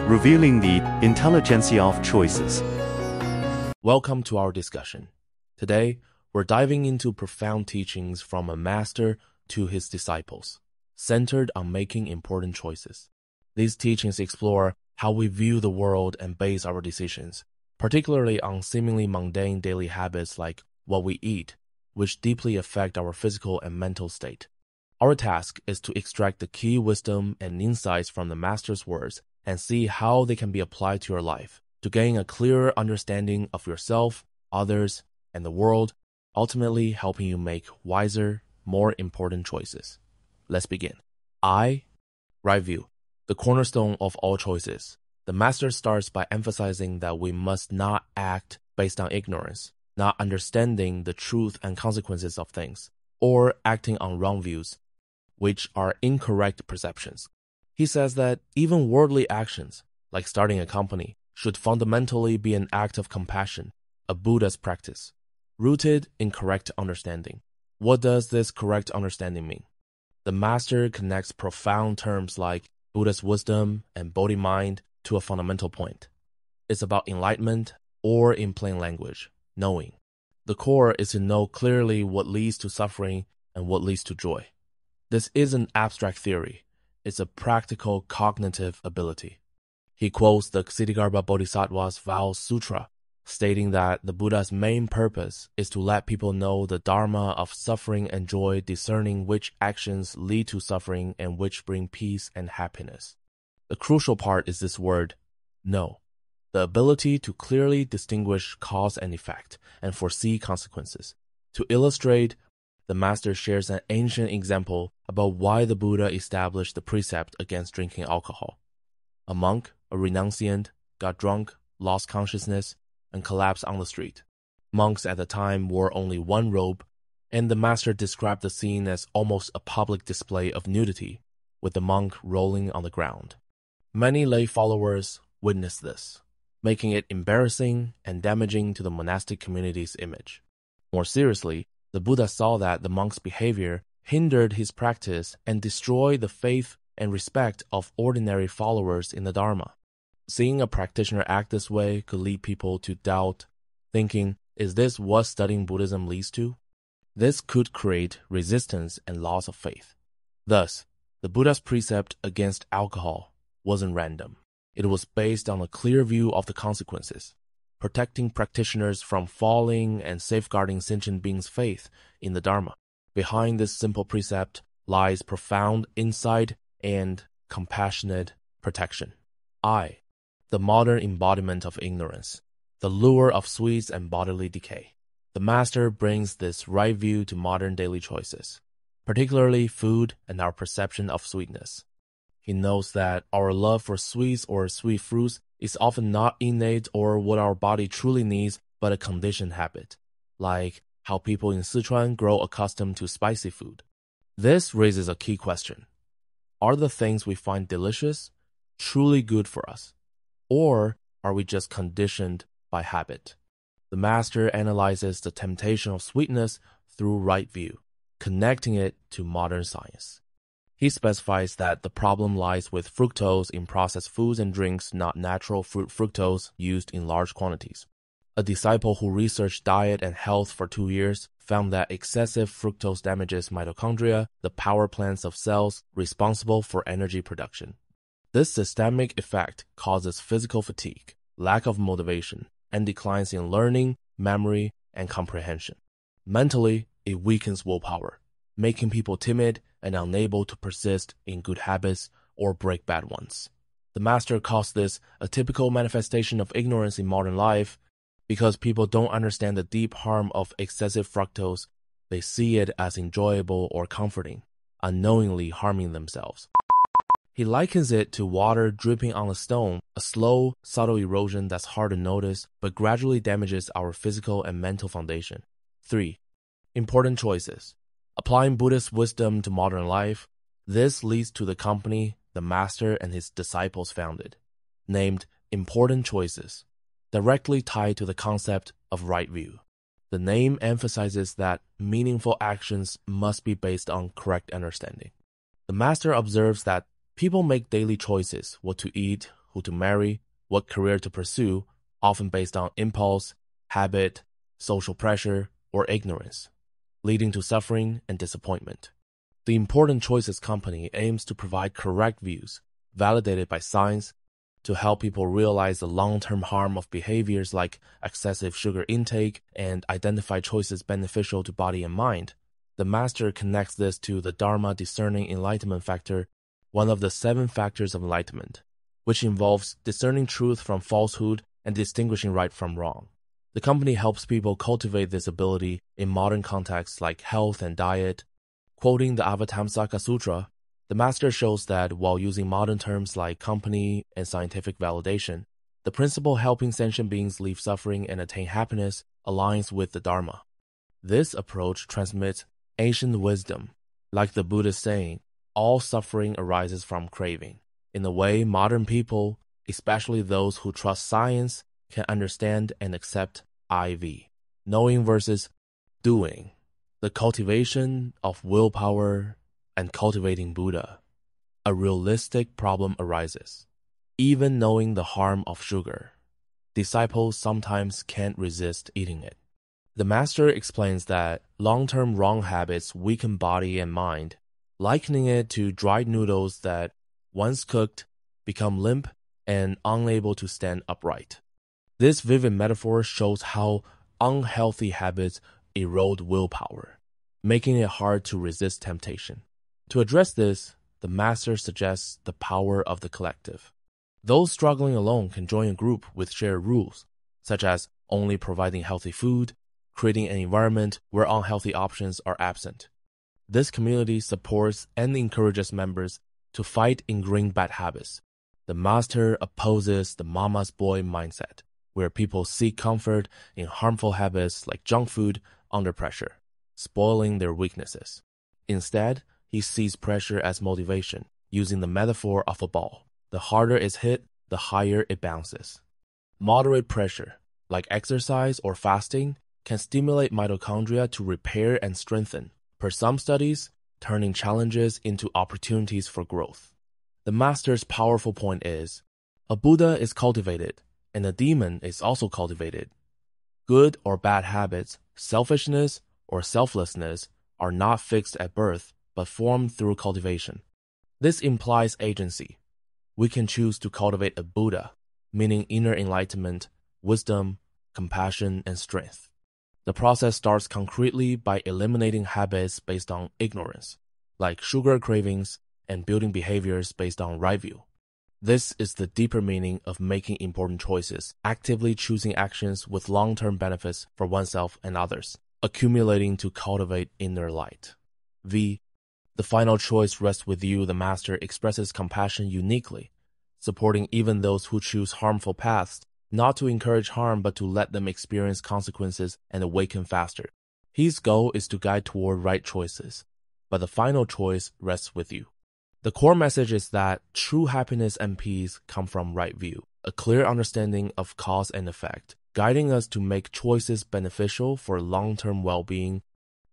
revealing the intelligentsia of choices. Welcome to our discussion. Today, we're diving into profound teachings from a master to his disciples, centered on making important choices. These teachings explore how we view the world and base our decisions, particularly on seemingly mundane daily habits like what we eat, which deeply affect our physical and mental state. Our task is to extract the key wisdom and insights from the master's words and see how they can be applied to your life to gain a clearer understanding of yourself, others, and the world, ultimately helping you make wiser, more important choices. Let's begin. Right view, the cornerstone of all choices. The master starts by emphasizing that we must not act based on ignorance, not understanding the truth and consequences of things, or acting on wrong views, which are incorrect perceptions. He says that even worldly actions, like starting a company, should fundamentally be an act of compassion, a Buddhist practice, rooted in correct understanding. What does this correct understanding mean? The master connects profound terms like Buddhist wisdom and Bodhi mind to a fundamental point. It's about enlightenment, or in plain language, knowing. The core is to know clearly what leads to suffering and what leads to joy. This isn't abstract theory. It's a practical cognitive ability. He quotes the Ksitigarbha Bodhisattva's Vow Sutra, stating that the Buddha's main purpose is to let people know the Dharma of suffering and joy, discerning which actions lead to suffering and which bring peace and happiness. The crucial part is this word, know. The ability to clearly distinguish cause and effect and foresee consequences. To illustrate, the master shares an ancient example about why the Buddha established the precept against drinking alcohol. A monk, a renunciant, got drunk, lost consciousness, and collapsed on the street. Monks at the time wore only one robe, and the master described the scene as almost a public display of nudity, with the monk rolling on the ground. Many lay followers witnessed this, making it embarrassing and damaging to the monastic community's image. More seriously, the Buddha saw that the monk's behavior hindered his practice and destroyed the faith and respect of ordinary followers in the Dharma. Seeing a practitioner act this way could lead people to doubt, thinking, is this what studying Buddhism leads to? This could create resistance and loss of faith. Thus, the Buddha's precept against alcohol wasn't random. It was based on a clear view of the consequences, protecting practitioners from falling and safeguarding sentient beings' faith in the Dharma. Behind this simple precept lies profound insight and compassionate protection. The modern embodiment of ignorance, the lure of sweets and bodily decay. The master brings this right view to modern daily choices, particularly food and our perception of sweetness. He knows that our love for sweets or sweet fruits is often not innate or what our body truly needs, but a conditioned habit, like how people in Sichuan grow accustomed to spicy food. This raises a key question. Are the things we find delicious truly good for us? Or are we just conditioned by habit? The master analyzes the temptation of sweetness through right view, connecting it to modern science. He specifies that the problem lies with fructose in processed foods and drinks, not natural fruit fructose used in large quantities. A disciple who researched diet and health for 2 years found that excessive fructose damages mitochondria, the power plants of cells responsible for energy production. This systemic effect causes physical fatigue, lack of motivation, and declines in learning, memory, and comprehension. Mentally, it weakens willpower, making people timid and unable to persist in good habits or break bad ones. The master calls this a typical manifestation of ignorance in modern life. Because people don't understand the deep harm of excessive fructose, they see it as enjoyable or comforting, unknowingly harming themselves. He likens it to water dripping on a stone, a slow, subtle erosion that's hard to notice, but gradually damages our physical and mental foundation. 3. Important choices. Applying Buddhist wisdom to modern life, this leads to the company the master and his disciples founded, named Important Choices, directly tied to the concept of right view. The name emphasizes that meaningful actions must be based on correct understanding. The master observes that people make daily choices: what to eat, who to marry, what career to pursue, often based on impulse, habit, social pressure, or ignorance, leading to suffering and disappointment. The Important Choices Company aims to provide correct views, validated by science, to help people realize the long-term harm of behaviors like excessive sugar intake and identify choices beneficial to body and mind. The Master connects this to the Dharma-discerning enlightenment factor, one of the 7 factors of enlightenment, which involves discerning truth from falsehood and distinguishing right from wrong. The company helps people cultivate this ability in modern contexts like health and diet. Quoting the Avatamsaka Sutra, the Master shows that while using modern terms like company and scientific validation, the principle helping sentient beings leave suffering and attain happiness aligns with the Dharma. This approach transmits ancient wisdom, like the Buddhist saying, all suffering arises from craving, in a way modern people, especially those who trust science, can understand and accept IV, knowing versus doing, the cultivation of willpower and cultivating Buddha. A realistic problem arises. Even knowing the harm of sugar, disciples sometimes can't resist eating it. The Master explains that long-term wrong habits weaken body and mind, likening it to dried noodles that, once cooked, become limp and unable to stand upright. This vivid metaphor shows how unhealthy habits erode willpower, making it hard to resist temptation. To address this, the Master suggests the power of the collective. Those struggling alone can join a group with shared rules, such as only providing healthy food, creating an environment where unhealthy options are absent. This community supports and encourages members to fight ingrained bad habits. The Master opposes the mama's boy mindset, where people seek comfort in harmful habits like junk food under pressure, spoiling their weaknesses. Instead, he sees pressure as motivation, using the metaphor of a ball. The harder it's hit, the higher it bounces. Moderate pressure, like exercise or fasting, can stimulate mitochondria to repair and strengthen, per some studies, turning challenges into opportunities for growth. The Master's powerful point is, a Buddha is cultivated, and a demon is also cultivated. Good or bad habits, selfishness or selflessness, are not fixed at birth, but formed through cultivation. This implies agency. We can choose to cultivate a Buddha, meaning inner enlightenment, wisdom, compassion, and strength. The process starts concretely by eliminating habits based on ignorance, like sugar cravings, and building behaviors based on right view. This is the deeper meaning of making important choices, actively choosing actions with long-term benefits for oneself and others, accumulating to cultivate inner light. V. The final choice rests with you. The Master expresses compassion uniquely, supporting even those who choose harmful paths, not to encourage harm but to let them experience consequences and awaken faster. His goal is to guide toward right choices, but the final choice rests with you. The core message is that true happiness and peace come from right view, a clear understanding of cause and effect, guiding us to make choices beneficial for long-term well-being,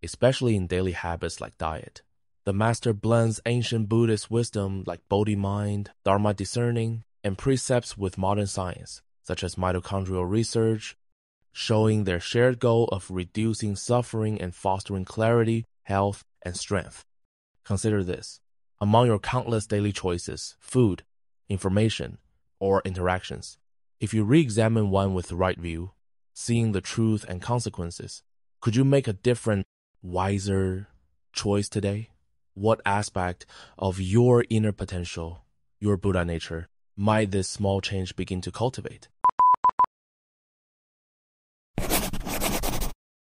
especially in daily habits like diet. The Master blends ancient Buddhist wisdom like Bodhi mind, Dharma-discerning, and precepts with modern science, such as mitochondrial research, showing their shared goal of reducing suffering and fostering clarity, health, and strength. Consider this. Among your countless daily choices, food, information, or interactions, if you re-examine one with the right view, seeing the truth and consequences, could you make a different, wiser choice today? What aspect of your inner potential, your Buddha nature, might this small change begin to cultivate?